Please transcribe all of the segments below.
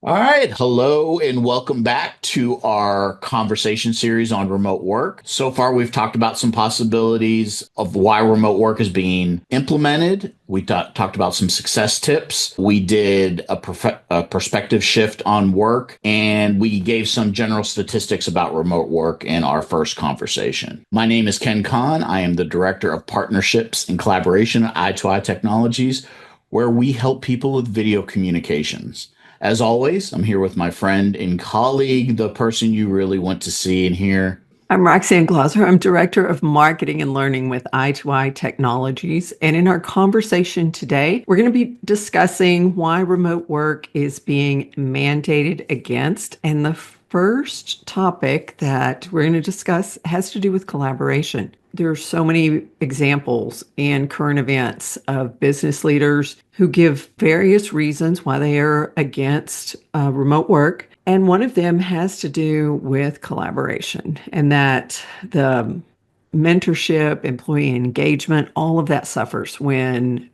All right. Hello and welcome back to our conversation series on remote work. So far, we've talked about some possibilities of why remote work is being implemented. We talked about some success tips. We did a perspective shift on work, and we gave some general statistics about remote work in our first conversation. My name is Ken Kahn. I am the Director of Partnerships and Collaboration at Eye2Eye Technologies, where we help people with video communications. As always, I'm here with my friend and colleague, the person you really want to see and hear. I'm Roxanne Glosser. I'm Director of Marketing and Learning with Eye2Eye Technologies. And in our conversation today, we're going to be discussing why remote work is being mandated against. And the first topic that we're going to discuss has to do with collaboration. There are so many examples in current events of business leaders who give various reasons why they are against remote work. And one of them has to do with collaboration and that the mentorship, employee engagement, all of that suffers when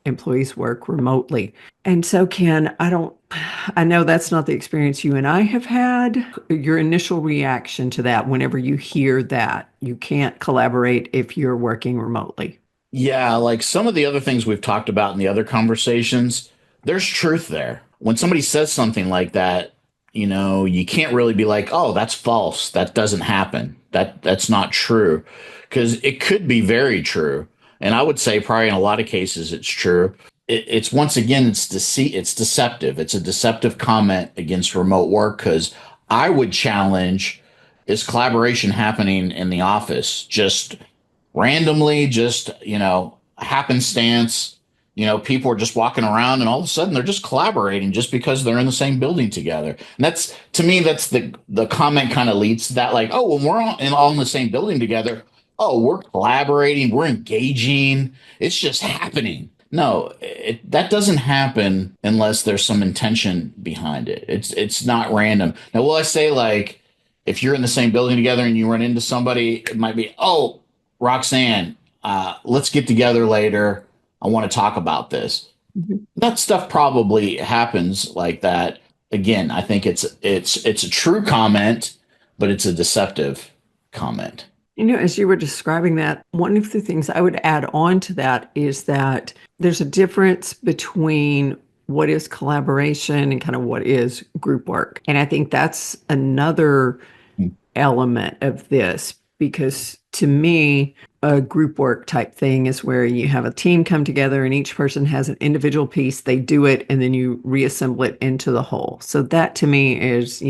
employees work remotely. And so, Ken, I know that's not the experience you and I have had. Your initial reaction to that whenever you hear that you can't collaborate if you're working remotely. Yeah, like some of the other things we've talked about in the other conversations, there's truth there. When somebody says something like that, you can't really be like, "Oh, that's false. That doesn't happen. That's not true." Because it could be very true. And I would say probably in a lot of cases it's true. It's once again it's deceptive. It's a deceptive comment against remote work because I would challenge, is collaboration happening in the office just randomly, just, happenstance? People are just walking around and all of a sudden they're just collaborating just because they're in the same building together. And that's, to me, that's the comment kind of leads to that, like, oh, when we're all in the same building together, oh, we're collaborating, we're engaging, it's just happening. No, that doesn't happen unless there's some intention behind it. It's not random. Now, will I say, like, if you're in the same building together and you run into somebody, it might be, oh, Roxanne, let's get together later. I want to talk about this. That stuff probably happens like that. Again, I think it's a true comment, but it's a deceptive comment. As you were describing that, one of the things I would add on to that is that there's a difference between what is collaboration and kind of what is group work. And I think that's another element of this because to me, a group work type thing is where you have a team come together and each person has an individual piece, they do it, and then you reassemble it into the whole. So that to me is,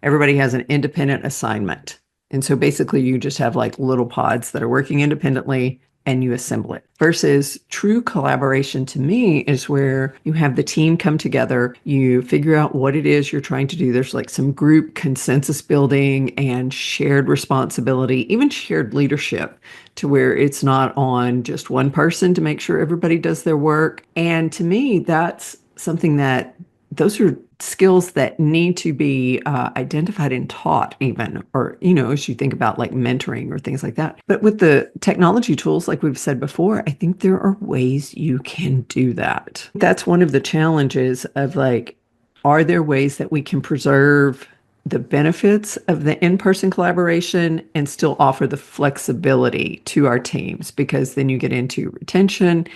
everybody has an independent assignment. And so basically you just have like little pods that are working independently and you assemble it. Versus true collaboration to me is where you have the team come together, you figure out what it is you're trying to do. There's like some group consensus building and shared responsibility, even shared leadership, to where it's not on just one person to make sure everybody does their work. And to me, that's something that those are skills that need to be identified and taught even, or, as you think about like mentoring or things like that. But with the technology tools, like we've said before, I think there are ways you can do that. That's one of the challenges of like, are there ways that we can preserve the benefits of the in-person collaboration and still offer the flexibility to our teams? Because then you get into retention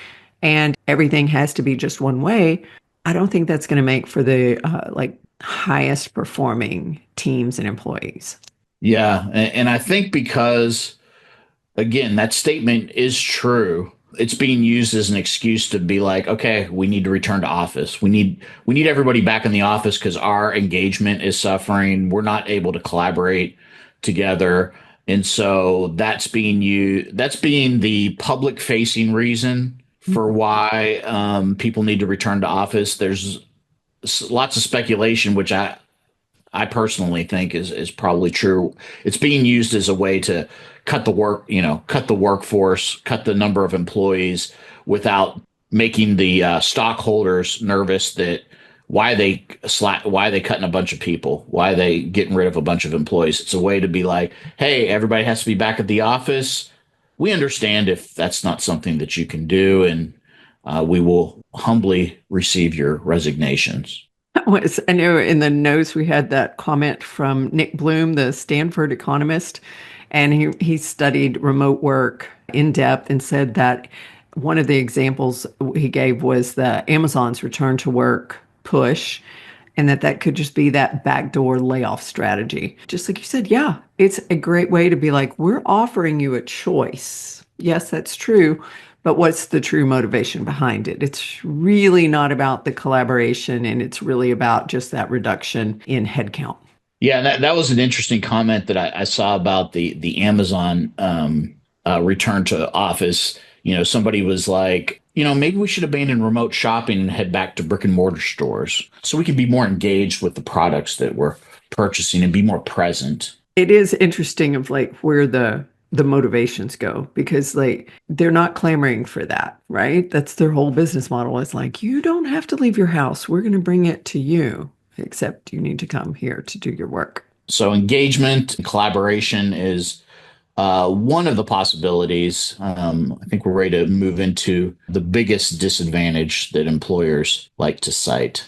and everything has to be just one way. I don't think that's going to make for the like highest performing teams and employees. Yeah, and I think because, again, that statement is true. It's being used as an excuse to be like, okay, we need to return to office. We need everybody back in the office because our engagement is suffering. We're not able to collaborate together. And so that's being used, that's being the public facing reason for why people need to return to office. There's lots of speculation, which I personally think is probably true. It's being used as a way to cut the workforce, cut the number of employees without making the stockholders nervous that why they cutting a bunch of people, why they getting rid of a bunch of employees. It's a way to be like, hey, everybody has to be back at the office. We understand if that's not something that you can do, and we will humbly receive your resignations. was, I know in the notes we had that comment from Nick Bloom, the Stanford economist, and he studied remote work in depth and said that one of the examples he gave was the Amazon's return to work push, and that could just be that backdoor layoff strategy. Just like you said, yeah, it's a great way to be like, we're offering you a choice. Yes, that's true. But what's the true motivation behind it? It's really not about the collaboration, and it's really about just that reduction in headcount. Yeah, and that was an interesting comment that I saw about the Amazon return to office. Somebody was like, maybe we should abandon remote shopping and head back to brick and mortar stores so we can be more engaged with the products that we're purchasing and be more present. It is interesting of like where the motivations go because like they're not clamoring for that, right? That's their whole business model. It's like you don't have to leave your house. We're going to bring it to you, except you need to come here to do your work. So engagement and collaboration is one of the possibilities. I think we're ready to move into the biggest disadvantage that employers like to cite.